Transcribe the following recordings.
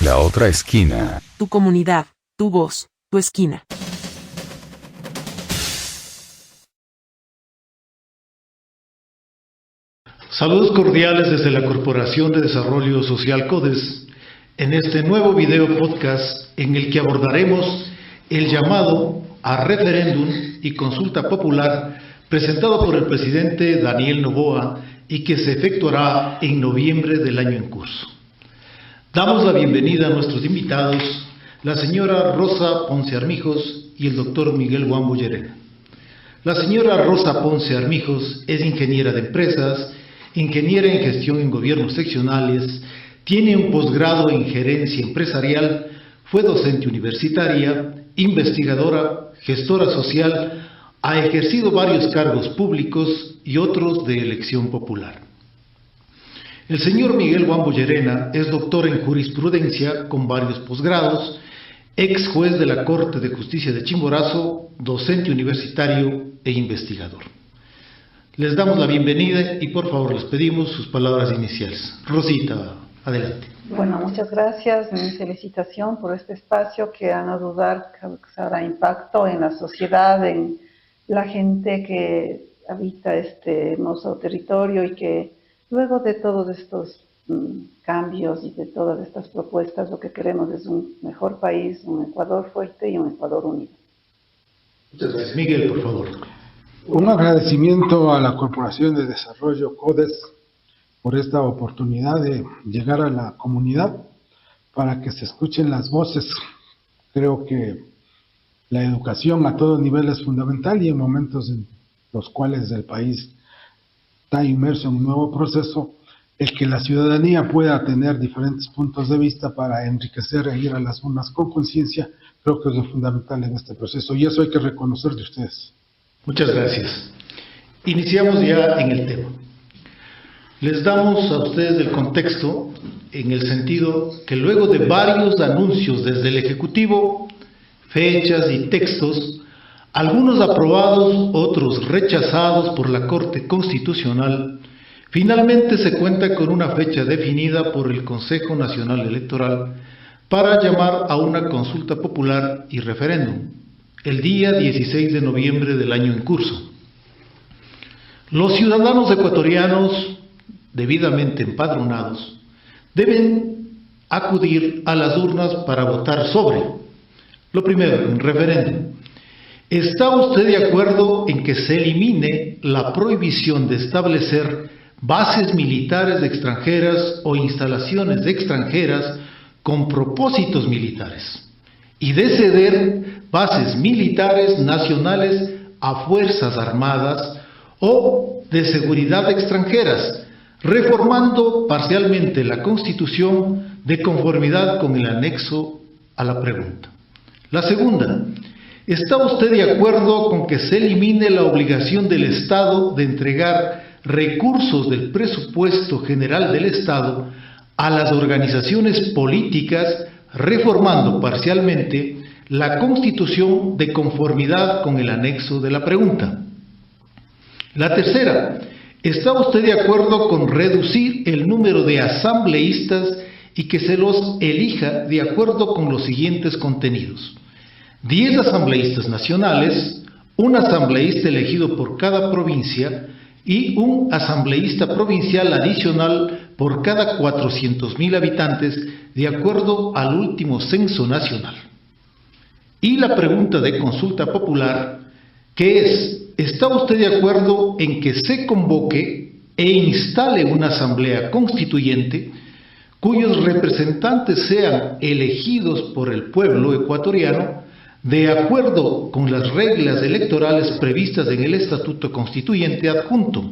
La otra esquina. Tu comunidad, tu voz, tu esquina. Saludos cordiales desde la Corporación de Desarrollo Social CODES, en este nuevo video podcast en el que abordaremos el llamado a referéndum y consulta popular presentado por el presidente Daniel Noboa y que se efectuará en noviembre del año en curso. Damos la bienvenida a nuestros invitados, la señora Rosa Ponce Armijos y el doctor Miguel Wambo Llerena. La señora Rosa Ponce Armijos es ingeniera de empresas, ingeniera en gestión en gobiernos seccionales, tiene un posgrado en gerencia empresarial, fue docente universitaria, investigadora, gestora social, ha ejercido varios cargos públicos y otros de elección popular. El señor Miguel Wambo Llerena es doctor en jurisprudencia con varios posgrados, ex juez de la Corte de Justicia de Chimborazo, docente universitario e investigador. Les damos la bienvenida y por favor les pedimos sus palabras iniciales. Rosita, adelante. Bueno, muchas gracias. Mi felicitación por este espacio que a no dudar causará impacto en la sociedad, en la gente que habita este hermoso territorio y que luego de todos estos cambios y de todas estas propuestas, lo que queremos es un mejor país, un Ecuador fuerte y un Ecuador unido. Muchas gracias. Miguel, por favor. Un agradecimiento a la Corporación de Desarrollo CODES por esta oportunidad de llegar a la comunidad para que se escuchen las voces. Creo que la educación a todo nivel es fundamental y en momentos en los cuales el país está inmerso en un nuevo proceso, el que la ciudadanía pueda tener diferentes puntos de vista para enriquecer e ir a las urnas con conciencia, creo que es lo fundamental en este proceso y eso hay que reconocer de ustedes. Muchas gracias. Iniciamos ya en el tema. Les damos a ustedes el contexto en el sentido que luego de varios anuncios desde el Ejecutivo, fechas y textos, algunos aprobados, otros rechazados por la Corte Constitucional, finalmente se cuenta con una fecha definida por el Consejo Nacional Electoral para llamar a una consulta popular y referéndum, el día 16 de noviembre del año en curso. Los ciudadanos ecuatorianos debidamente empadronados deben acudir a las urnas para votar sobre, lo primero, en referéndum. ¿Está usted de acuerdo en que se elimine la prohibición de establecer bases militares extranjeras o instalaciones extranjeras con propósitos militares y de ceder bases militares nacionales a fuerzas armadas o de seguridad extranjeras, reformando parcialmente la Constitución de conformidad con el anexo a la pregunta? La segunda, ¿está usted de acuerdo con que se elimine la obligación del Estado de entregar recursos del presupuesto general del Estado a las organizaciones políticas, reformando parcialmente la Constitución de conformidad con el anexo de la pregunta? La tercera, ¿está usted de acuerdo con reducir el número de asambleístas y que se los elija de acuerdo con los siguientes contenidos? 10 asambleístas nacionales, un asambleísta elegido por cada provincia y un asambleísta provincial adicional por cada 400.000 habitantes de acuerdo al último censo nacional. Y la pregunta de consulta popular, que es, ¿está usted de acuerdo en que se convoque e instale una asamblea constituyente cuyos representantes sean elegidos por el pueblo ecuatoriano de acuerdo con las reglas electorales previstas en el Estatuto Constituyente adjunto,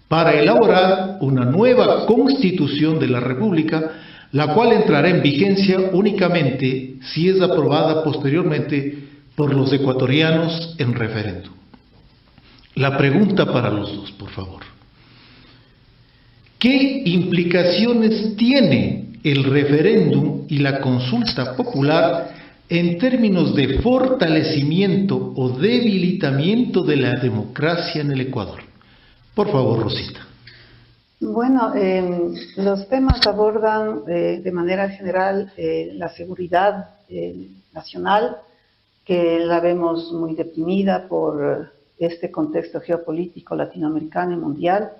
para elaborar una nueva Constitución de la República, la cual entrará en vigencia únicamente si es aprobada posteriormente por los ecuatorianos en referéndum? La pregunta para los dos, por favor. ¿Qué implicaciones tiene el referéndum y la consulta popular en términos de fortalecimiento o debilitamiento de la democracia en el Ecuador? Por favor, Rosita. Bueno, los temas abordan de manera general la seguridad nacional, que la vemos muy deprimida por este contexto geopolítico latinoamericano y mundial.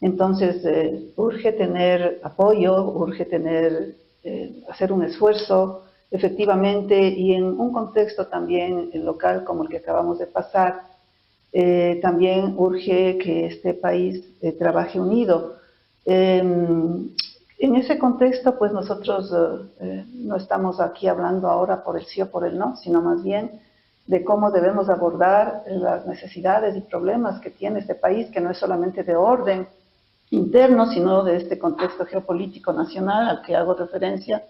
Entonces, urge tener apoyo, urge hacer un esfuerzo efectivamente, y en un contexto también local como el que acabamos de pasar, también urge que este país trabaje unido. En ese contexto, pues nosotros no estamos aquí hablando ahora por el sí o por el no, sino más bien de cómo debemos abordar las necesidades y problemas que tiene este país, que no es solamente de orden interno, sino de este contexto geopolítico nacional al que hago referencia,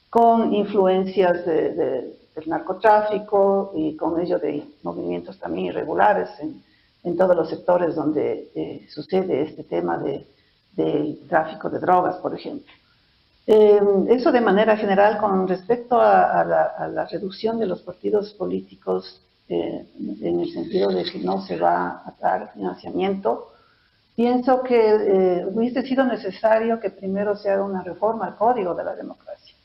con influencias del narcotráfico y con ello de movimientos también irregulares en todos los sectores donde sucede este tema del tráfico de drogas, por ejemplo. Eso de manera general. Con respecto a la reducción de los partidos políticos, en el sentido de que no se va a dar financiamiento, pienso que hubiese sido necesario que primero se haga una reforma al Código de la Democracia.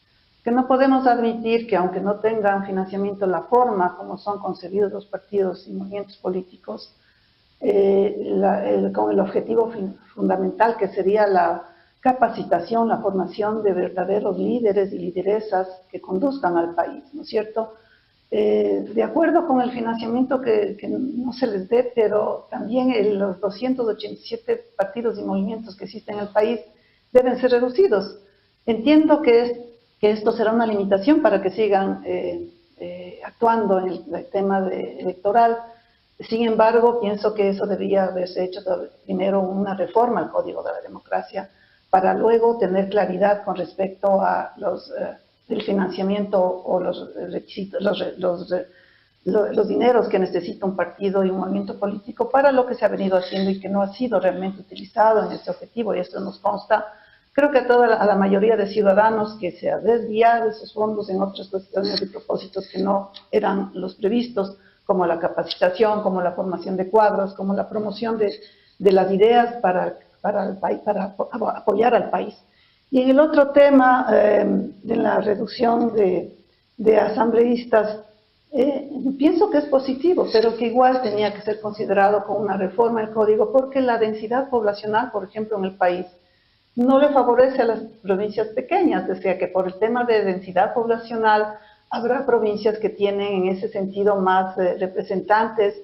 Que no podemos admitir que, aunque no tengan financiamiento, la forma como son concebidos los partidos y movimientos políticos, con el objetivo fundamental que sería la capacitación, la formación de verdaderos líderes y lideresas que conduzcan al país, ¿no es cierto? De acuerdo con el financiamiento que no se les dé, pero también los 287 partidos y movimientos que existen en el país deben ser reducidos. Entiendo que esto será una limitación para que sigan actuando en el tema electoral. Sin embargo, pienso que eso debería haberse hecho primero una reforma al Código de la Democracia, para luego tener claridad con respecto a el financiamiento o los requisitos, los dineros que necesita un partido y un movimiento político para lo que se ha venido haciendo y que no ha sido realmente utilizado en este objetivo, y esto nos consta. Creo que a la mayoría de ciudadanos, que se ha desviado esos fondos en otras cuestiones y propósitos que no eran los previstos, como la capacitación, como la formación de cuadros, como la promoción de las ideas para el país, para apoyar al país. Y en el otro tema de la reducción de asambleístas, pienso que es positivo, pero que igual tenía que ser considerado como una reforma del código, porque la densidad poblacional, por ejemplo, en el país, no le favorece a las provincias pequeñas. Decía que por el tema de densidad poblacional habrá provincias que tienen en ese sentido más representantes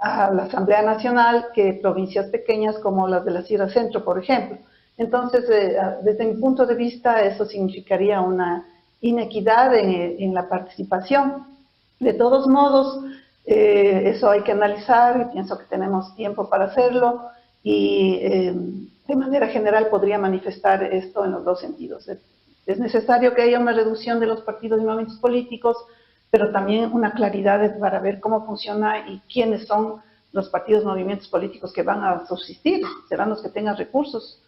a la Asamblea Nacional que provincias pequeñas como las de la Sierra Centro, por ejemplo. Entonces, desde mi punto de vista, eso significaría una inequidad en la participación. De todos modos, eso hay que analizar, y pienso que tenemos tiempo para hacerlo, y de manera general podría manifestar esto en los dos sentidos. Es necesario que haya una reducción de los partidos y movimientos políticos, pero también una claridad para ver cómo funciona y quiénes son los partidos y movimientos políticos que van a subsistir. Serán los que tengan recursos,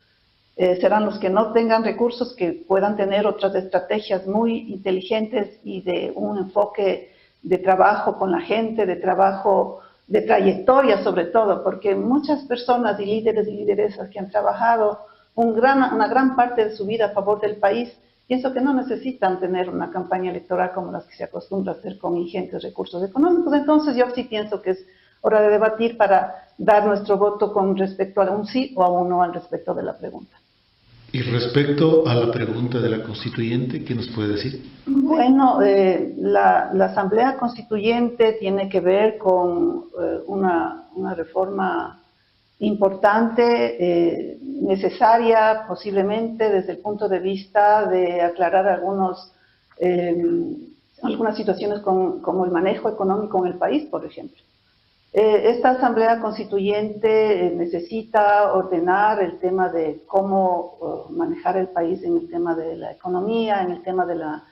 serán los que no tengan recursos, que puedan tener otras estrategias muy inteligentes y de un enfoque de trabajo con la gente, de trabajo de trayectoria sobre todo, porque muchas personas y líderes y lideresas que han trabajado una gran parte de su vida a favor del país, pienso que no necesitan tener una campaña electoral como las que se acostumbra a hacer con ingentes recursos económicos. Entonces yo sí pienso que es hora de debatir para dar nuestro voto con respecto a un sí o a un no al respecto de la pregunta. Y respecto a la pregunta de la constituyente, ¿qué nos puede decir? Bueno, la Asamblea Constituyente tiene que ver con una reforma importante, necesaria posiblemente desde el punto de vista de aclarar algunas situaciones como el manejo económico en el país, por ejemplo. Esta Asamblea Constituyente necesita ordenar el tema de cómo manejar el país en el tema de la economía, en el tema de la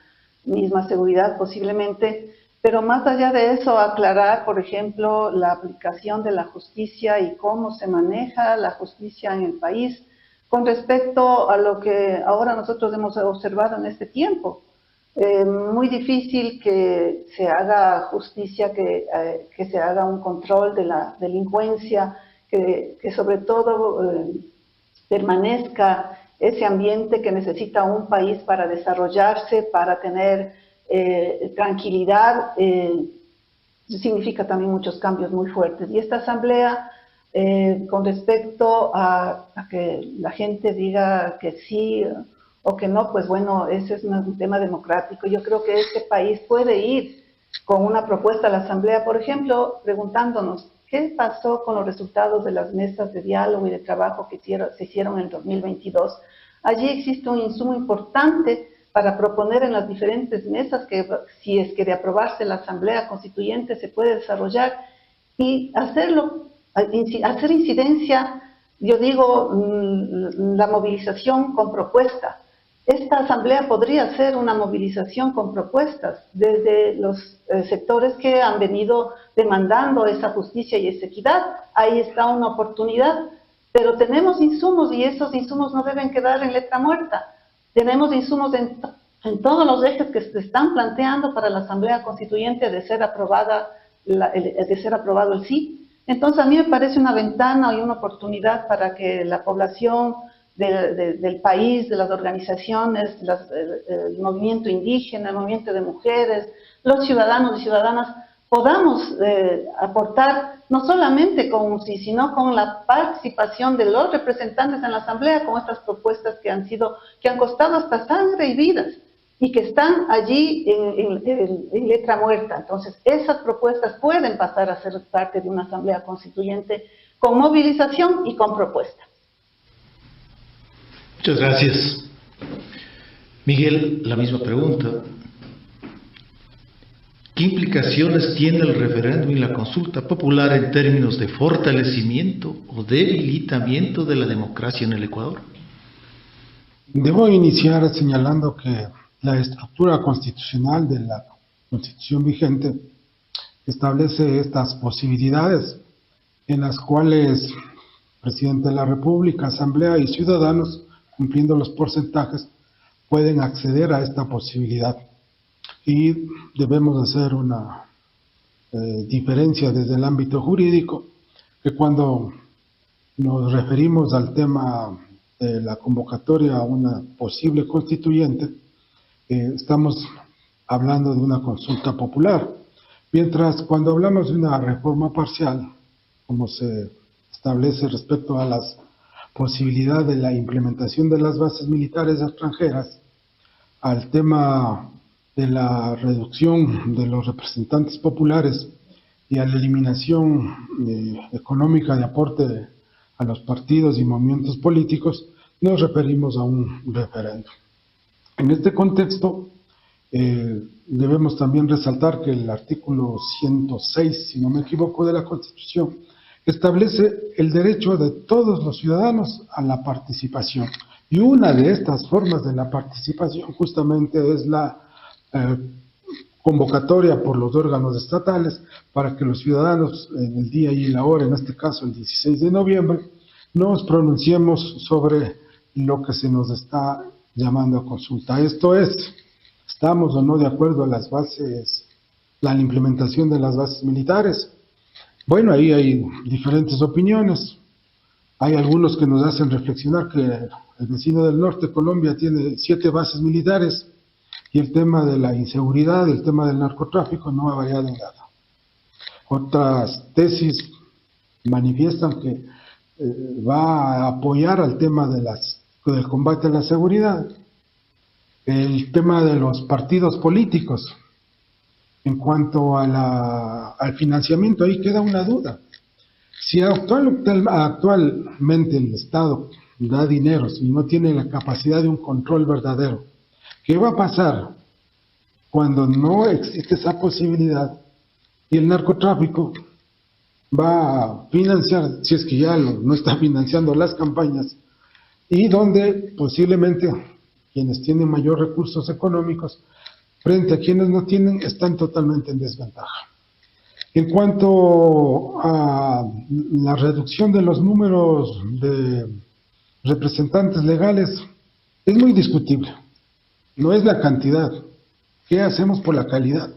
misma seguridad posiblemente, pero más allá de eso, aclarar, por ejemplo, la aplicación de la justicia y cómo se maneja la justicia en el país con respecto a lo que ahora nosotros hemos observado en este tiempo. Muy difícil que se haga justicia, que se haga un control de la delincuencia, que sobre todo permanezca ese ambiente que necesita un país para desarrollarse, para tener tranquilidad, significa también muchos cambios muy fuertes. Y esta asamblea, con respecto a que la gente diga que sí o que no, pues bueno, ese es un tema democrático. Yo creo que este país puede ir con una propuesta a la asamblea, por ejemplo, preguntándonos qué pasó con los resultados de las mesas de diálogo y de trabajo que se hicieron en el 2022. Allí existe un insumo importante para proponer en las diferentes mesas que, si es que de aprobarse la asamblea constituyente, se puede desarrollar y hacerlo, hacer incidencia, yo digo, la movilización con propuesta. Esta asamblea podría ser una movilización con propuestas desde los sectores que han venido demandando esa justicia y esa equidad. Ahí está una oportunidad, pero tenemos insumos y esos insumos no deben quedar en letra muerta. Tenemos insumos en todos los ejes que se están planteando para la Asamblea Constituyente de ser aprobado el sí. Entonces a mí me parece una ventana y una oportunidad para que la población del país, de las organizaciones, el movimiento indígena, el movimiento de mujeres, los ciudadanos y ciudadanas, podamos aportar no solamente con un sí, sino con la participación de los representantes en la asamblea, con estas propuestas que han costado hasta sangre y vidas, y que están allí en letra muerta. Entonces, esas propuestas pueden pasar a ser parte de una asamblea constituyente con movilización y con propuesta. Muchas gracias. Miguel, la misma pregunta. ¿Qué implicaciones tiene el referéndum y la consulta popular en términos de fortalecimiento o debilitamiento de la democracia en el Ecuador? Debo iniciar señalando que la estructura constitucional de la Constitución vigente establece estas posibilidades en las cuales Presidente de la República, Asamblea y ciudadanos, cumpliendo los porcentajes, pueden acceder a esta posibilidad. Y debemos hacer una diferencia desde el ámbito jurídico, que cuando nos referimos al tema de la convocatoria a una posible constituyente, estamos hablando de una consulta popular, mientras cuando hablamos de una reforma parcial, como se establece respecto a las posibilidades de la implementación de las bases militares extranjeras, al tema de la reducción de los representantes populares y a la eliminación económica de aporte a los partidos y movimientos políticos, nos referimos a un referéndum. En este contexto, debemos también resaltar que el artículo 106, si no me equivoco, de la Constitución, establece el derecho de todos los ciudadanos a la participación. Y una de estas formas de la participación justamente es la convocatoria por los órganos estatales para que los ciudadanos en el día y la hora, en este caso el 16 de noviembre, nos pronunciemos sobre lo que se nos está llamando a consulta. Esto es, ¿estamos o no de acuerdo a las bases, la implementación de las bases militares? Bueno, ahí hay diferentes opiniones. Hay algunos que nos hacen reflexionar que el vecino del norte, Colombia, tiene 7 bases militares y el tema de la inseguridad, el tema del narcotráfico no ha variado en nada. Otras tesis manifiestan que va a apoyar al tema del combate a la seguridad. El tema de los partidos políticos, en cuanto a al financiamiento, ahí queda una duda. Si actualmente el Estado da dineros y no tiene la capacidad de un control verdadero, ¿qué va a pasar cuando no existe esa posibilidad y el narcotráfico va a financiar, si es que ya no está financiando las campañas, y donde posiblemente quienes tienen mayor recursos económicos frente a quienes no tienen están totalmente en desventaja? En cuanto a la reducción de los números de representantes legales, es muy discutible. No es la cantidad. ¿Qué hacemos por la calidad?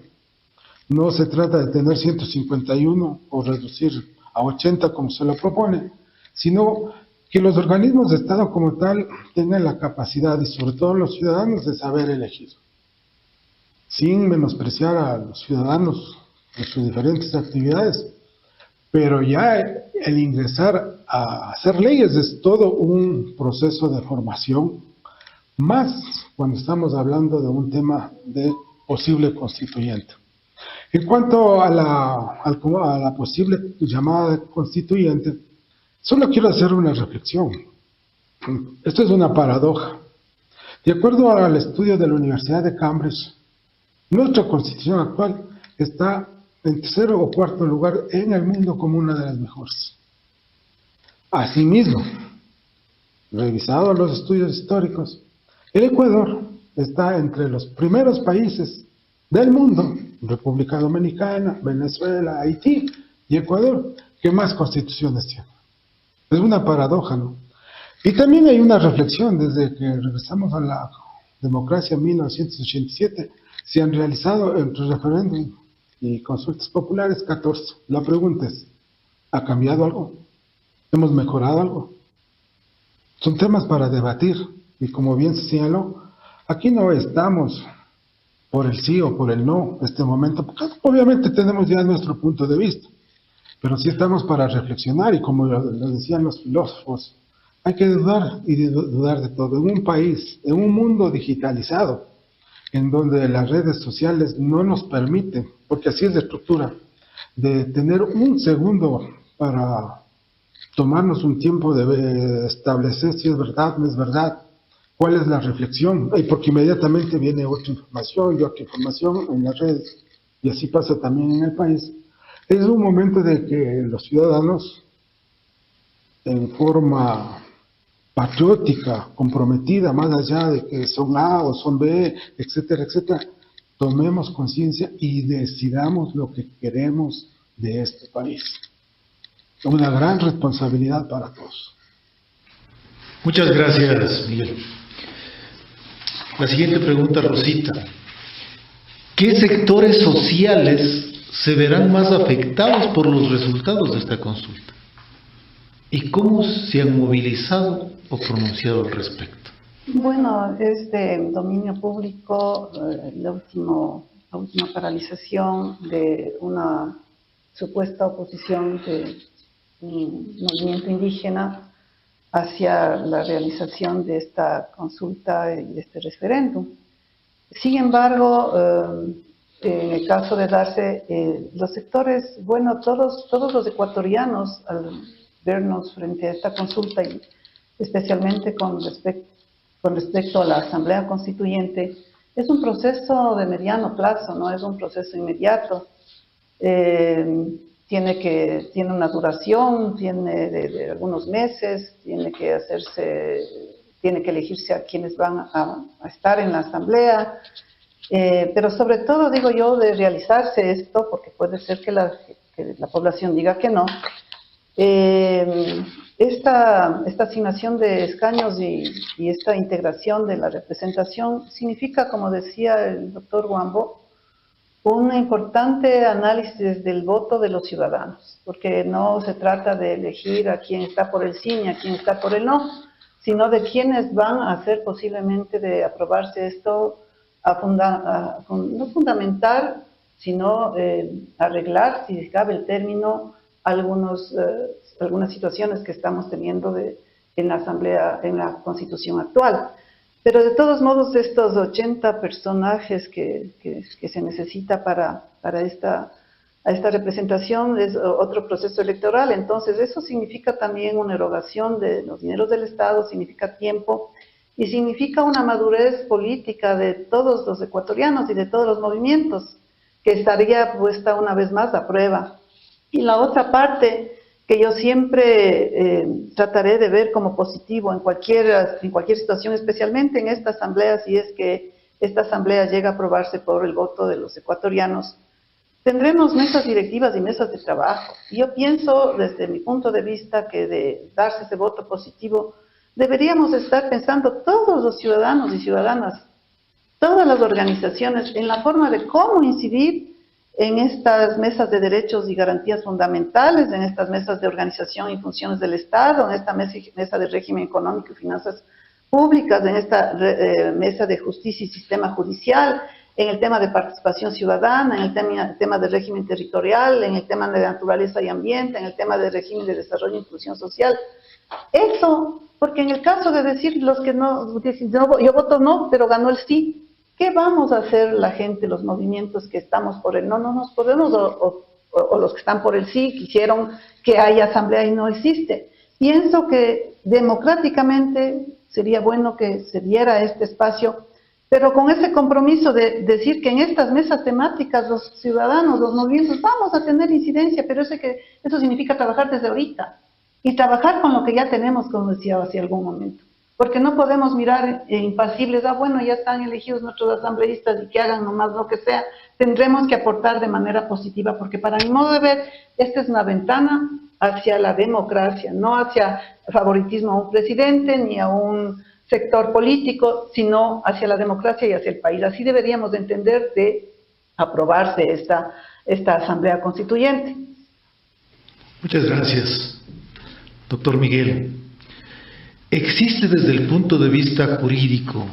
No se trata de tener 151 o reducir a 80 como se lo propone, sino que los organismos de Estado como tal tengan la capacidad, y sobre todo los ciudadanos, de saber elegir, sin menospreciar a los ciudadanos en sus diferentes actividades. Pero ya el ingresar a hacer leyes es todo un proceso de formación, más cuando estamos hablando de un tema de posible constituyente. En cuanto a la posible llamada constituyente, solo quiero hacer una reflexión. Esto es una paradoja. De acuerdo al estudio de la Universidad de Cambridge, nuestra constitución actual está en tercero o cuarto lugar en el mundo como una de las mejores. Asimismo, revisados los estudios históricos, el Ecuador está entre los primeros países del mundo, República Dominicana, Venezuela, Haití y Ecuador, que más constituciones tienen. Es una paradoja, ¿no? Y también hay una reflexión. Desde que regresamos a la democracia en 1987, se han realizado entre referéndum y consultas populares 14. La pregunta es, ¿ha cambiado algo? ¿Hemos mejorado algo? Son temas para debatir, y como bien se señaló, aquí no estamos por el sí o por el no en este momento, porque obviamente tenemos ya nuestro punto de vista, pero sí estamos para reflexionar, y como lo decían los filósofos, hay que dudar y dudar de todo. En un país, en un mundo digitalizado, en donde las redes sociales no nos permiten, porque así es la estructura, de tener un segundo para tomarnos un tiempo de establecer si es verdad, no es verdad, cuál es la reflexión, y porque inmediatamente viene otra información y otra información en las redes, y así pasa también en el país. Es un momento de que los ciudadanos, en forma patriótica, comprometida, más allá de que son A o son B, etcétera, etcétera, tomemos conciencia y decidamos lo que queremos de este país. Una gran responsabilidad para todos. Muchas gracias, Miguel. La siguiente pregunta, Rosita. ¿Qué sectores sociales se verán más afectados por los resultados de esta consulta? ¿Y cómo se han movilizado o pronunciado al respecto? Bueno, es de dominio público la última paralización de una supuesta oposición de un movimiento indígena hacia la realización de esta consulta y de este referéndum. Sin embargo, en el caso de darse, los sectores, bueno, todos los ecuatorianos, al vernos frente a esta consulta, y especialmente con respecto a la Asamblea Constituyente, es un proceso de mediano plazo, no es un proceso inmediato. Tiene una duración, tiene de algunos meses, tiene que elegirse a quienes van a estar en la Asamblea, pero sobre todo, digo yo, de realizarse esto, porque puede ser que la población diga que no. Esta asignación de escaños y esta integración de la representación significa, como decía el doctor Wambo, un importante análisis del voto de los ciudadanos, porque no se trata de elegir a quién está por el sí ni a quién está por el no, sino de quienes van a hacer posiblemente de aprobarse esto, no fundamentar, sino arreglar, si cabe el término, algunas situaciones que estamos teniendo en la Asamblea, en la Constitución actual. Pero de todos modos, de estos 80 personajes que se necesita para esta representación, es otro proceso electoral. Entonces, eso significa también una erogación de los dineros del Estado, significa tiempo y significa una madurez política de todos los ecuatorianos y de todos los movimientos, que estaría puesta una vez más a prueba. Y la otra parte que yo siempre trataré de ver como positivo en cualquier situación, especialmente en esta asamblea, si es que esta asamblea llega a aprobarse por el voto de los ecuatorianos, tendremos mesas directivas y mesas de trabajo. Y yo pienso, desde mi punto de vista, que de darse ese voto positivo, deberíamos estar pensando todos los ciudadanos y ciudadanas, todas las organizaciones, en la forma de cómo incidir en estas mesas de derechos y garantías fundamentales, en estas mesas de organización y funciones del Estado, en esta mesa de régimen económico y finanzas públicas, en esta mesa de justicia y sistema judicial, en el tema de participación ciudadana, en el tema de régimen territorial, en el tema de naturaleza y ambiente, en el tema de régimen de desarrollo e inclusión social. Eso, porque en el caso de decir los que no, yo voto no, pero ganó el sí, ¿qué vamos a hacer la gente, los movimientos que estamos por el no? No nos podemos, o los que están por el sí, quisieron que haya asamblea y no existe. Pienso que democráticamente sería bueno que se diera este espacio, pero con ese compromiso de decir que en estas mesas temáticas los ciudadanos, los movimientos, vamos a tener incidencia, pero eso significa trabajar desde ahorita y trabajar con lo que ya tenemos, como decía hace algún momento. Porque no podemos mirar impasibles, bueno, ya están elegidos nuestros asambleístas y que hagan nomás lo que sea. Tendremos que aportar de manera positiva, porque para mi modo de ver, esta es una ventana hacia la democracia, no hacia favoritismo a un presidente ni a un sector político, sino hacia la democracia y hacia el país. Así deberíamos de entender de aprobarse esta asamblea constituyente. Muchas gracias, doctor Miguel. Existe desde el punto de vista jurídico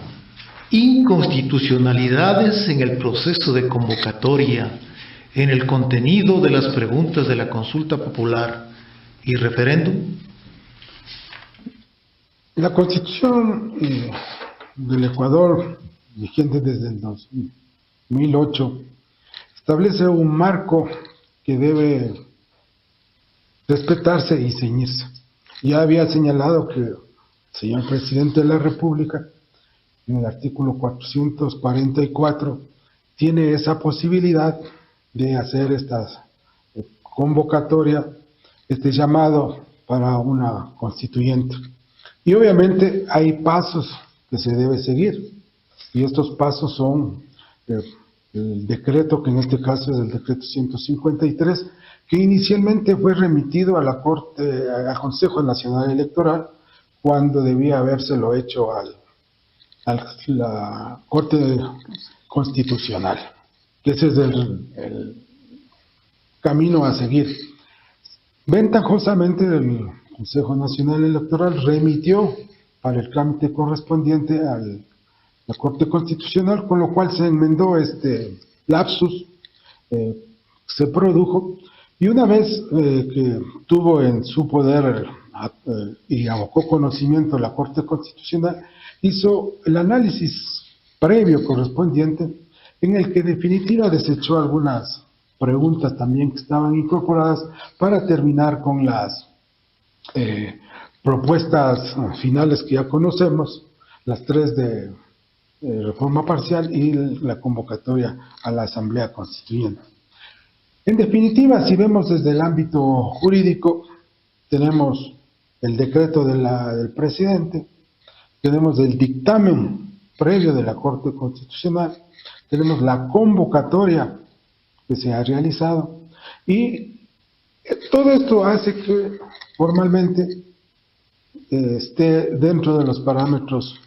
inconstitucionalidades en el proceso de convocatoria, en el contenido de las preguntas de la consulta popular y referéndum. La Constitución del Ecuador, vigente desde el 2008, establece un marco que debe respetarse y ceñirse. Ya había señalado que el señor presidente de la República, en el artículo 444, tiene esa posibilidad de hacer esta convocatoria, este llamado para una constituyente. Y obviamente hay pasos que se debe seguir, y estos pasos son el decreto, que en este caso es el decreto 153, que inicialmente fue remitido a la Corte, al Consejo Nacional Electoral, cuando debía habérselo hecho a la Corte Constitucional. Ese es el camino a seguir. Ventajosamente, el Consejo Nacional Electoral remitió para el trámite correspondiente a la Corte Constitucional, con lo cual se enmendó este lapsus, se produjo, y una vez que tuvo en su poder y abocó conocimiento la Corte Constitucional, hizo el análisis previo correspondiente, en el que en definitiva desechó algunas preguntas también que estaban incorporadas para terminar con las propuestas finales que ya conocemos, las tres de reforma parcial y la convocatoria a la Asamblea Constituyente. En definitiva, si vemos desde el ámbito jurídico, tenemos el decreto del presidente, tenemos el dictamen previo de la Corte Constitucional, tenemos la convocatoria que se ha realizado, y todo esto hace que formalmente esté dentro de los parámetros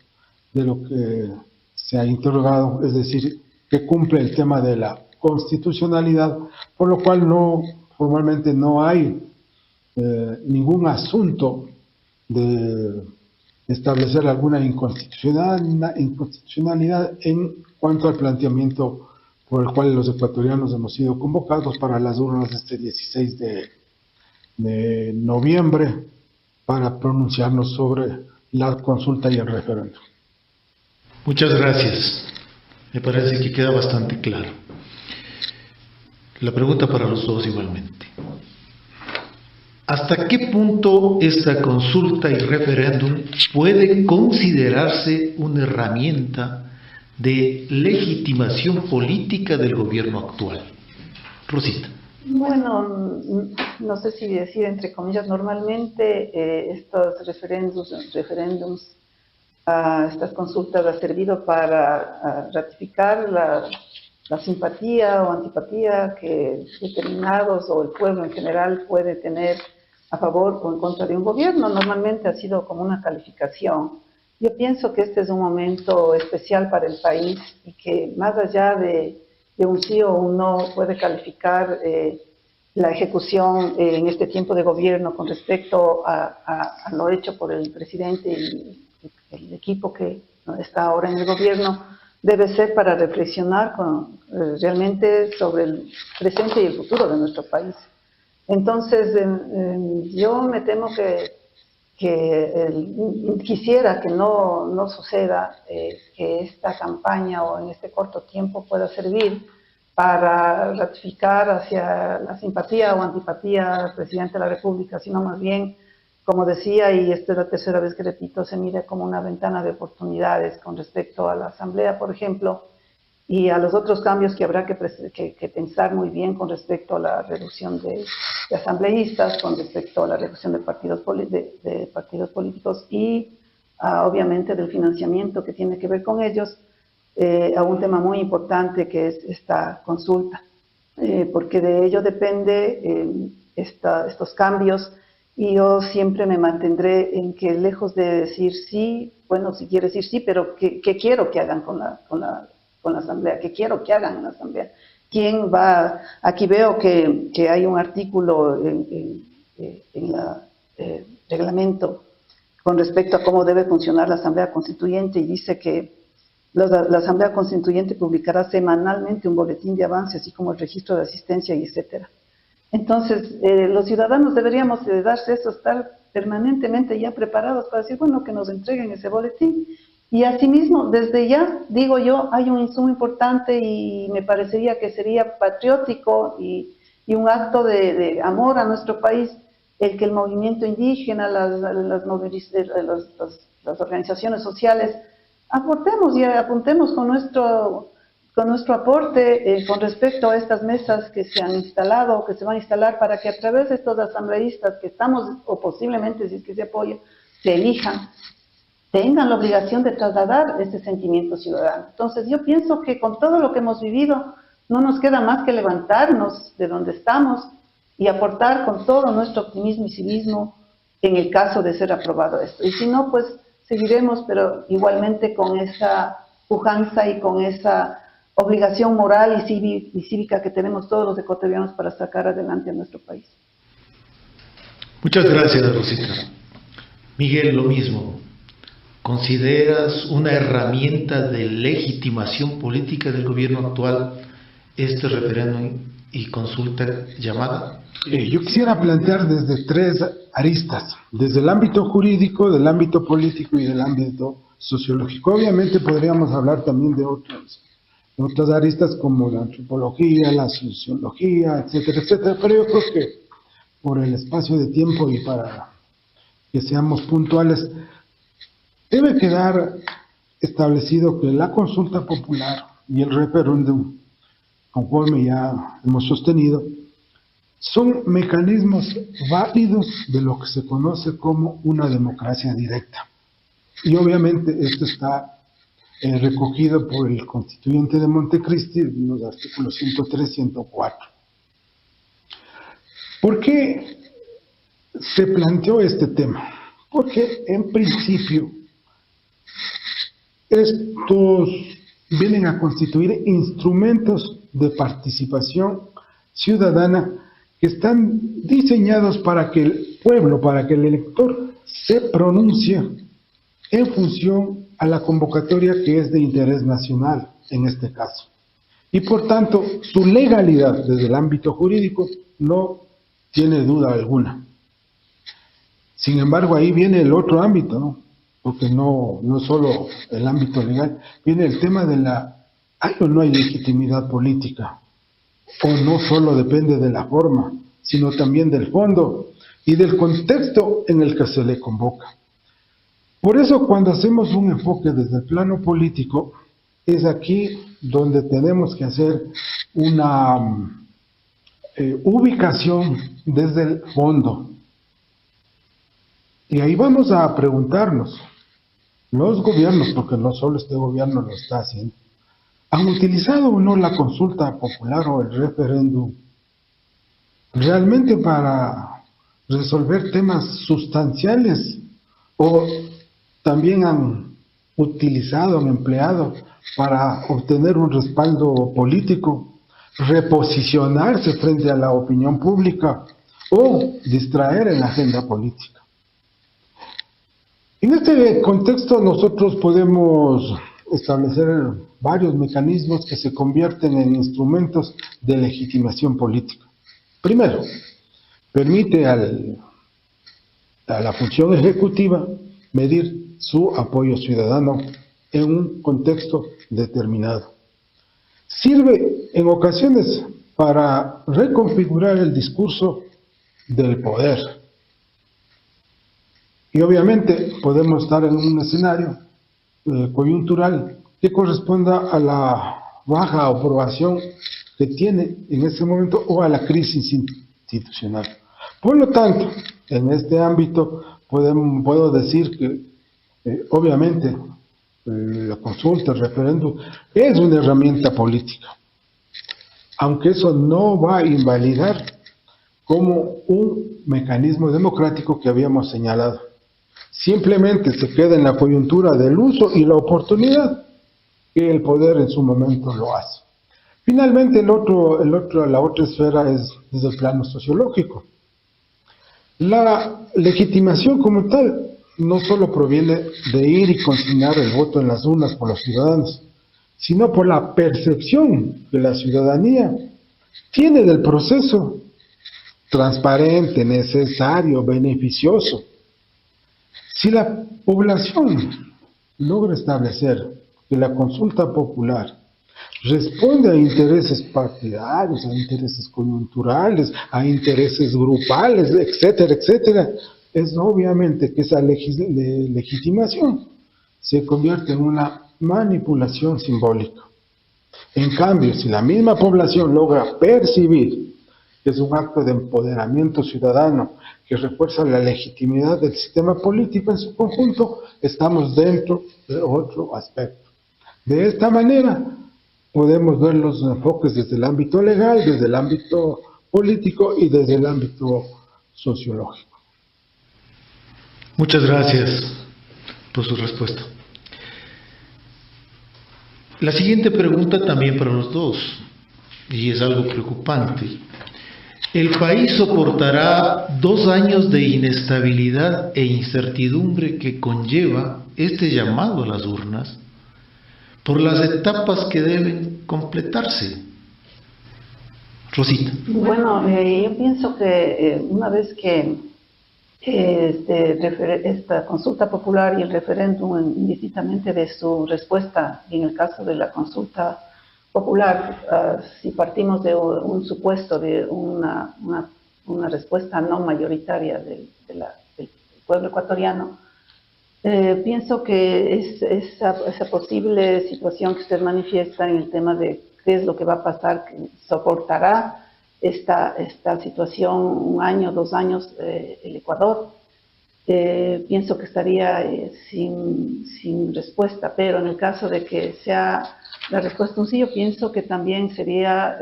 de lo que se ha interrogado, es decir, que cumple el tema de la constitucionalidad, por lo cual formalmente no hay ningún asunto de establecer alguna inconstitucionalidad en cuanto al planteamiento por el cual los ecuatorianos hemos sido convocados para las urnas este 16 de noviembre para pronunciarnos sobre la consulta y el referéndum. Muchas gracias. Me parece que queda bastante claro. La pregunta para los dos igualmente. ¿Hasta qué punto esta consulta y referéndum puede considerarse una herramienta de legitimación política del gobierno actual? Rosita. Bueno, no sé si decir entre comillas, normalmente estos referéndums, estas consultas ha servido para ratificar la simpatía o antipatía que determinados o el pueblo en general puede tener a favor o en contra de un gobierno. Normalmente ha sido como una calificación. Yo pienso que este es un momento especial para el país y que más allá de un sí o un no puede calificar la ejecución en este tiempo de gobierno con respecto a lo hecho por el presidente y el equipo que está ahora en el gobierno, debe ser para reflexionar realmente sobre el presente y el futuro de nuestro país. Entonces, yo me temo que quisiera que no suceda que esta campaña o en este corto tiempo pueda servir para ratificar hacia la simpatía o antipatía al presidente de la República, sino más bien, como decía, y esta es la tercera vez que repito, se mire como una ventana de oportunidades con respecto a la Asamblea, por ejemplo, y a los otros cambios que habrá que pensar muy bien con respecto a la reducción de asambleístas, con respecto a la reducción de partidos políticos y obviamente del financiamiento que tiene que ver con ellos, a un tema muy importante que es esta consulta, porque de ello depende estos cambios, y yo siempre me mantendré en que lejos de decir sí, bueno, si quiere decir sí, pero ¿qué quiero que hagan con la Asamblea? ¿Qué quiero que hagan en la Asamblea? ¿Quién va? Aquí veo que hay un artículo en el reglamento con respecto a cómo debe funcionar la Asamblea Constituyente, y dice que la Asamblea Constituyente publicará semanalmente un boletín de avance, así como el registro de asistencia y etcétera. Entonces, los ciudadanos deberíamos de darse eso, estar permanentemente ya preparados para decir, bueno, que nos entreguen ese boletín. Y asimismo, desde ya, digo yo, hay un insumo importante y me parecería que sería patriótico y un acto de amor a nuestro país el que el movimiento indígena, las organizaciones sociales, aportemos y apuntemos con nuestro aporte con respecto a estas mesas que se han instalado o que se van a instalar, para que a través de estos asambleístas que estamos, o posiblemente si es que se apoya, se elijan, tengan la obligación de trasladar ese sentimiento ciudadano. Entonces yo pienso que con todo lo que hemos vivido no nos queda más que levantarnos de donde estamos y aportar con todo nuestro optimismo y civismo en el caso de ser aprobado esto. Y si no, pues seguiremos, pero igualmente con esa pujanza y con esa obligación moral y cívica que tenemos todos los ecuatorianos para sacar adelante a nuestro país. Muchas gracias, Rosita. Miguel, lo mismo. ¿Consideras una herramienta de legitimación política del gobierno actual este referéndum y consulta llamada? Yo quisiera plantear desde tres aristas, desde el ámbito jurídico, del ámbito político y del ámbito sociológico. Obviamente podríamos hablar también de otras aristas como la antropología, la sociología, etcétera, etcétera, pero yo creo que por el espacio de tiempo y para que seamos puntuales, debe quedar establecido que la consulta popular y el referéndum, conforme ya hemos sostenido, son mecanismos válidos de lo que se conoce como una democracia directa. Y obviamente esto está recogido por el Constituyente de Montecristi en los artículos 103 y 104. ¿Por qué se planteó este tema? Porque en principio estos vienen a constituir instrumentos de participación ciudadana que están diseñados para que el pueblo, para que el elector se pronuncie en función a la convocatoria que es de interés nacional en este caso. Y por tanto, su legalidad desde el ámbito jurídico no tiene duda alguna. Sin embargo, ahí viene el otro ámbito, ¿no? Porque no solo el ámbito legal, viene el tema de ¿hay o no hay legitimidad política? O no solo depende de la forma, sino también del fondo y del contexto en el que se le convoca. Por eso, cuando hacemos un enfoque desde el plano político, es aquí donde tenemos que hacer una ubicación desde el fondo. Y ahí vamos a preguntarnos, los gobiernos, porque no solo este gobierno lo está haciendo, ¿han utilizado o no la consulta popular o el referéndum realmente para resolver temas sustanciales, o también han utilizado, han empleado para obtener un respaldo político, reposicionarse frente a la opinión pública o distraer en la agenda política. En este contexto nosotros podemos establecer varios mecanismos que se convierten en instrumentos de legitimación política. Primero, permite a la función ejecutiva medir su apoyo ciudadano en un contexto determinado. Sirve en ocasiones para reconfigurar el discurso del poder. Y obviamente podemos estar en un escenario coyuntural que corresponda a la baja aprobación que tiene en este momento o a la crisis institucional. Por lo tanto, en este ámbito puedo decir que obviamente la consulta, el referéndum, es una herramienta política, aunque eso no va a invalidar como un mecanismo democrático que habíamos señalado. Simplemente se queda en la coyuntura del uso y la oportunidad que el poder en su momento lo hace. Finalmente, la otra esfera es desde el plano sociológico. La legitimación como tal no solo proviene de ir y consignar el voto en las urnas por los ciudadanos, sino por la percepción que la ciudadanía tiene del proceso transparente, necesario, beneficioso. Si la población logra establecer que la consulta popular responde a intereses partidarios, a intereses coyunturales, a intereses grupales, etcétera, etcétera, es obviamente que esa legitimación se convierte en una manipulación simbólica. En cambio, si la misma población logra percibir que es un acto de empoderamiento ciudadano que refuerza la legitimidad del sistema político en su conjunto, estamos dentro de otro aspecto. De esta manera, podemos ver los enfoques desde el ámbito legal, desde el ámbito político y desde el ámbito sociológico. Muchas gracias por su respuesta. La siguiente pregunta también para los dos, y es algo preocupante. ¿El país soportará 2 años de inestabilidad e incertidumbre que conlleva este llamado a las urnas por las etapas que deben completarse? Rosita. Bueno, yo pienso que una vez que esta consulta popular y el referéndum indistintamente de su respuesta, y en el caso de la consulta popular, si partimos de un supuesto de una respuesta no mayoritaria del pueblo ecuatoriano, pienso que esa posible situación que usted manifiesta en el tema de qué es lo que va a pasar, que soportará esta situación 1 año, 2 años el Ecuador, pienso que estaría sin respuesta, pero en el caso de que sea la respuesta un sí, yo pienso que también sería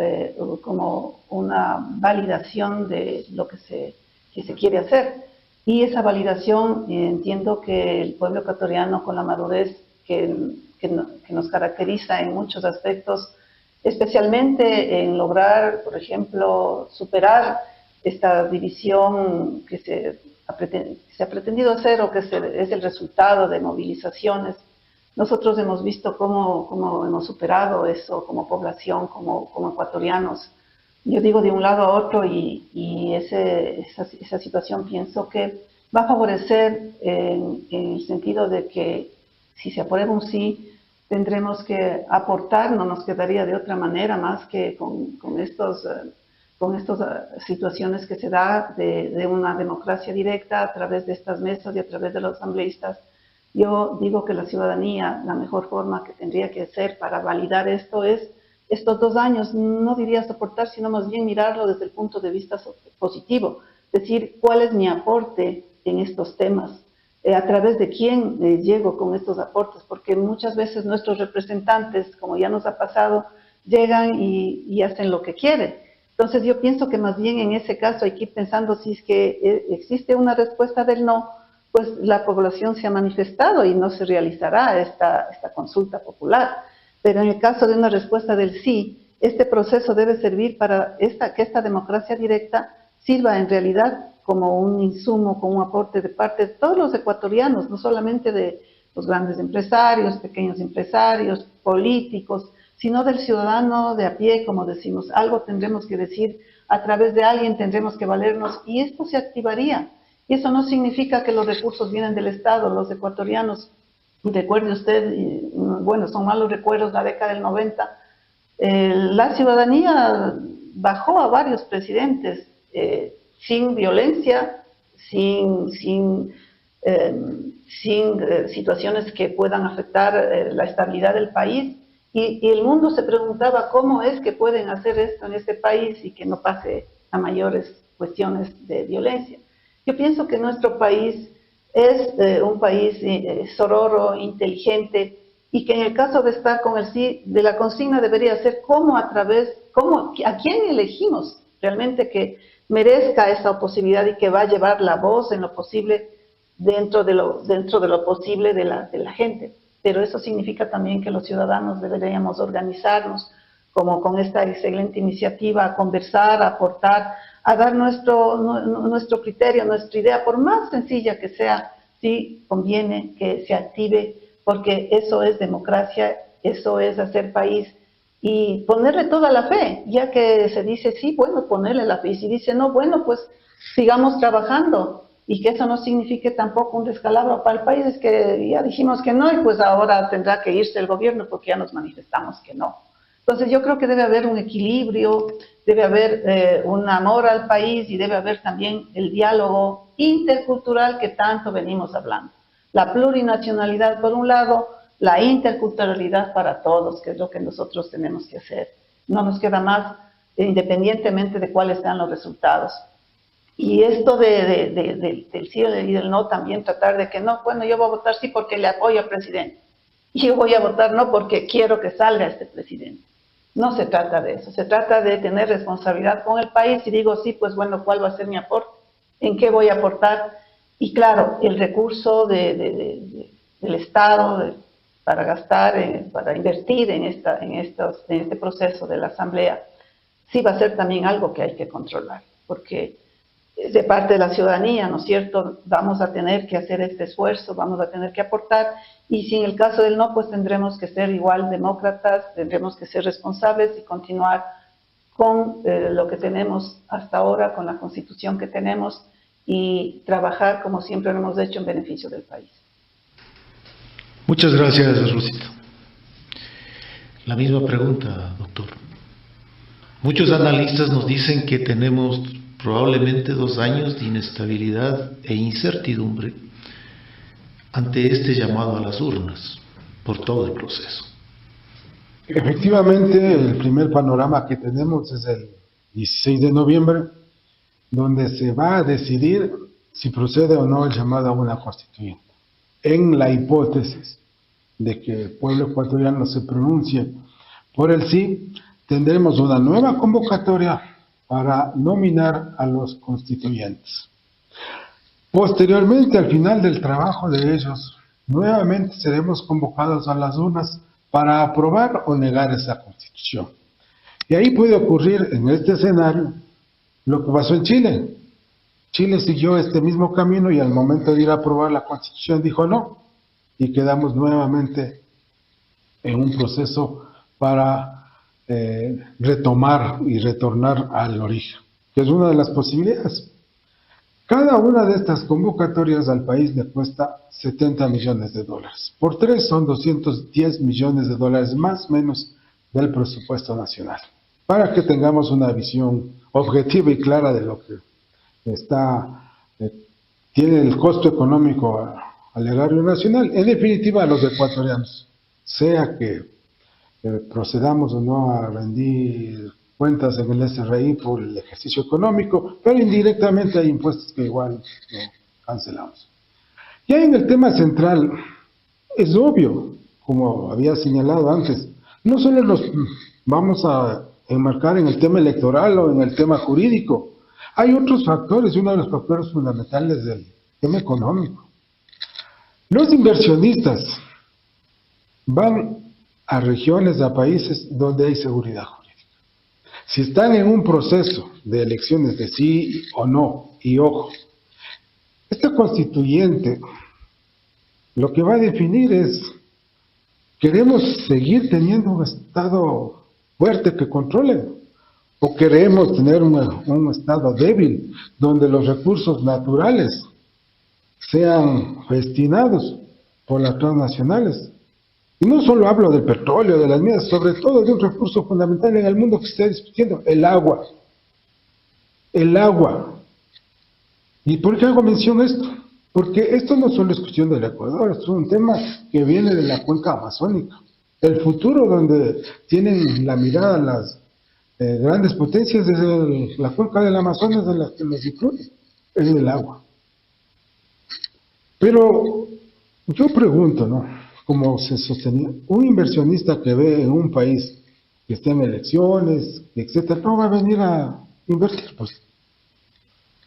como una validación de lo que se quiere hacer. Y esa validación, entiendo que el pueblo ecuatoriano, con la madurez que nos caracteriza en muchos aspectos, especialmente en lograr, por ejemplo, superar esta división que se ha pretendido hacer o que es el resultado de movilizaciones. Nosotros hemos visto cómo hemos superado eso como población, como ecuatorianos. Yo digo de un lado a otro y esa situación pienso que va a favorecer en el sentido de que si se aprueba un sí, tendremos que aportar, no nos quedaría de otra manera más que con estas situaciones que se da de una democracia directa a través de estas mesas y a través de los asambleístas. Yo digo que la ciudadanía, la mejor forma que tendría que hacer para validar esto es estos 2 años, no diría soportar, sino más bien mirarlo desde el punto de vista positivo, decir cuál es mi aporte en estos temas, a través de quién llego con estos aportes, porque muchas veces nuestros representantes, como ya nos ha pasado, llegan y hacen lo que quieren. Entonces yo pienso que más bien en ese caso hay que ir pensando si es que existe una respuesta del no, pues la población se ha manifestado y no se realizará esta consulta popular. Pero en el caso de una respuesta del sí, este proceso debe servir para que esta democracia directa sirva en realidad como un insumo, como un aporte de parte de todos los ecuatorianos, no solamente de los grandes empresarios, pequeños empresarios, políticos, sino del ciudadano de a pie, como decimos. Algo tendremos que decir, a través de alguien tendremos que valernos, y esto se activaría. Y eso no significa que los recursos vienen del Estado, los ecuatorianos. Recuerde usted, bueno, son malos recuerdos, la década del 90, la ciudadanía bajó a varios presidentes sin violencia, sin situaciones que puedan afectar la estabilidad del país, y el mundo se preguntaba cómo es que pueden hacer esto en este país y que no pase a mayores cuestiones de violencia. Yo pienso que nuestro país es un país sororo, inteligente, y que en el caso de estar con el sí, de la consigna debería ser a quién elegimos realmente que merezca esa posibilidad y que va a llevar la voz en lo posible dentro de lo posible de la gente. Pero eso significa también que los ciudadanos deberíamos organizarnos como con esta excelente iniciativa, a conversar, a aportar, a dar nuestro criterio, nuestra idea, por más sencilla que sea. Sí conviene que se active, porque eso es democracia, eso es hacer país, y ponerle toda la fe, ya que se dice sí, bueno, ponerle la fe, y si dice no, bueno, pues sigamos trabajando, y que eso no signifique tampoco un descalabro para el país. Es que ya dijimos que no, y pues ahora tendrá que irse el gobierno porque ya nos manifestamos que no. Entonces yo creo que debe haber un equilibrio, debe haber un amor al país, y debe haber también el diálogo intercultural que tanto venimos hablando. La plurinacionalidad por un lado, la interculturalidad para todos, que es lo que nosotros tenemos que hacer. No nos queda más, independientemente de cuáles sean los resultados. Y esto del sí y del no, también tratar de que no, bueno, yo voy a votar sí porque le apoyo al presidente, y yo voy a votar no porque quiero que salga este presidente. No se trata de eso, se trata de tener responsabilidad con el país, y digo sí, pues bueno, ¿cuál va a ser mi aporte? ¿En qué voy a aportar? Y claro, el recurso del Estado para gastar, para invertir en este proceso de la Asamblea, sí va a ser también algo que hay que controlar, porque de parte de la ciudadanía, ¿no es cierto?, vamos a tener que hacer este esfuerzo, vamos a tener que aportar, y si en el caso del no, pues tendremos que ser igual demócratas, tendremos que ser responsables y continuar con lo que tenemos hasta ahora, con la Constitución que tenemos, y trabajar como siempre lo hemos hecho en beneficio del país. Muchas gracias, Rosita. La misma pregunta, doctor. Muchos analistas nos dicen que tenemos probablemente 2 años de inestabilidad e incertidumbre ante este llamado a las urnas por todo el proceso. Efectivamente, el primer panorama que tenemos es el 16 de noviembre, donde se va a decidir si procede o no el llamado a una constituyente. En la hipótesis de que el pueblo ecuatoriano se pronuncie por el sí, tendremos una nueva convocatoria para nominar a los constituyentes. Posteriormente, al final del trabajo de ellos, nuevamente seremos convocados a las urnas para aprobar o negar esa constitución. Y ahí puede ocurrir en este escenario lo que pasó en Chile. Chile siguió este mismo camino y al momento de ir a aprobar la constitución dijo no, y quedamos nuevamente en un proceso para retomar y retornar al origen, que es una de las posibilidades. Cada una de estas convocatorias al país le cuesta $70 millones. Por 3 son $210 millones más o menos del presupuesto nacional, para que tengamos una visión objetiva y clara de lo que tiene el costo económico al erario nacional, en definitiva a los ecuatorianos, sea que procedamos o no a rendir cuentas en el SRI por el ejercicio económico, pero indirectamente hay impuestos que igual cancelamos. Ya en el tema central, es obvio, como había señalado antes, no solo nos vamos a enmarcar en el tema electoral o en el tema jurídico, hay otros factores, y uno de los factores fundamentales del tema económico. Los inversionistas van a regiones, a países donde hay seguridad jurídica. Si están en un proceso de elecciones de sí o no, y ojo, esta constituyente lo que va a definir es, ¿queremos seguir teniendo un Estado fuerte que controle? ¿O queremos tener un Estado débil donde los recursos naturales sean destinados por las transnacionales? Y no solo hablo del petróleo, de las minas, sobre todo de un recurso fundamental en el mundo que se está discutiendo, el agua. El agua. ¿Y por qué hago mención a esto? Porque esto no solo es cuestión del Ecuador, esto es un tema que viene de la cuenca amazónica. El futuro donde tienen la mirada las grandes potencias desde la cuenca del Amazonas, de las que nos incluye, es el agua. Pero yo pregunto, ¿no? Como se sostenía, un inversionista que ve en un país que está en elecciones, etcétera, no va a venir a invertir, pues.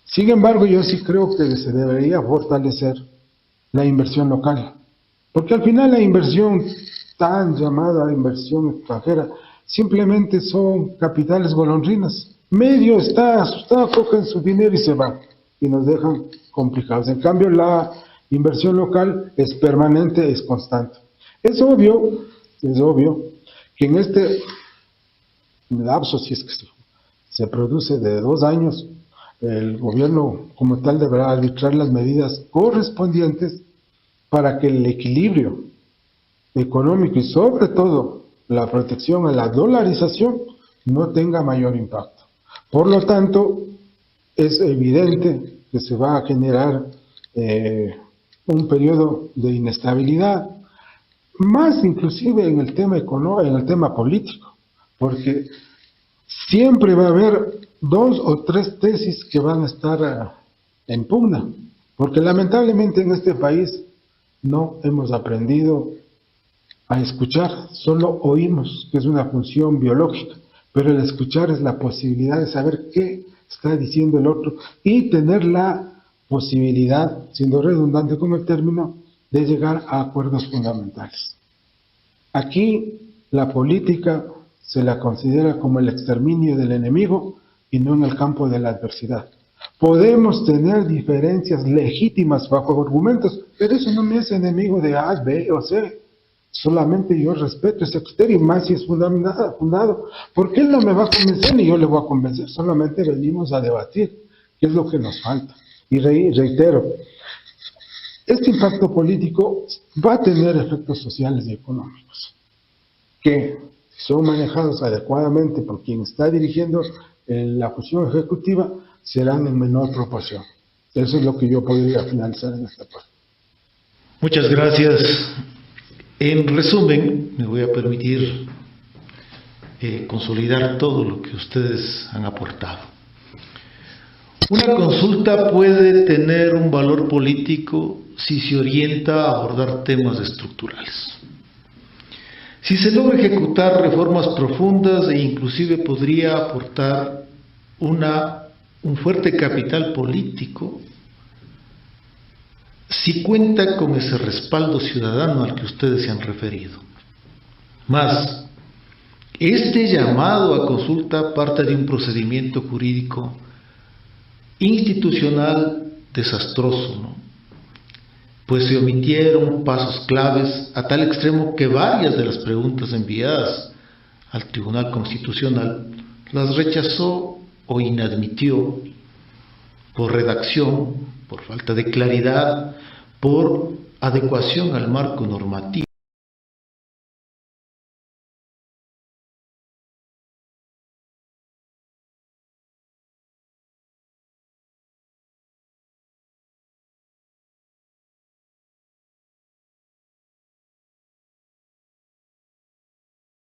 Sin embargo, yo sí creo que se debería fortalecer la inversión local, porque al final la inversión tan llamada inversión extranjera simplemente son capitales golondrinas. Medio está asustado, cogen su dinero y se van, y nos dejan complicados. En cambio, la inversión local es permanente, es constante. Es obvio que en este lapso, si es que se produce de 2 años, el gobierno como tal deberá arbitrar las medidas correspondientes para que el equilibrio económico y sobre todo la protección a la dolarización no tenga mayor impacto. Por lo tanto, es evidente que se va a generar un periodo de inestabilidad, más inclusive en el tema económico, en el tema político, porque siempre va a haber 2 o 3 tesis que van a estar en pugna, porque lamentablemente en este país no hemos aprendido a escuchar, solo oímos, que es una función biológica, pero el escuchar es la posibilidad de saber qué está diciendo el otro y tener la posibilidad, siendo redundante con el término, de llegar a acuerdos fundamentales. Aquí la política se la considera como el exterminio del enemigo y no en el campo de la adversidad. Podemos tener diferencias legítimas bajo argumentos, pero eso no me hace enemigo de A, B o C. Solamente yo respeto ese criterio, más si es fundado. Porque él no me va a convencer ni yo le voy a convencer, solamente venimos a debatir qué es lo que nos falta. Y reitero, este impacto político va a tener efectos sociales y económicos, que si son manejados adecuadamente por quien está dirigiendo la función ejecutiva, serán en menor proporción. Eso es lo que yo podría finalizar en esta parte. Muchas gracias. En resumen, me voy a permitir consolidar todo lo que ustedes han aportado. Una consulta puede tener un valor político si se orienta a abordar temas estructurales. Si se logra ejecutar reformas profundas e inclusive podría aportar un fuerte capital político, si cuenta con ese respaldo ciudadano al que ustedes se han referido. Más, este llamado a consulta parte de un procedimiento jurídico institucional desastroso, ¿no? Pues se omitieron pasos claves a tal extremo que varias de las preguntas enviadas al Tribunal Constitucional las rechazó o inadmitió por redacción, por falta de claridad, por adecuación al marco normativo.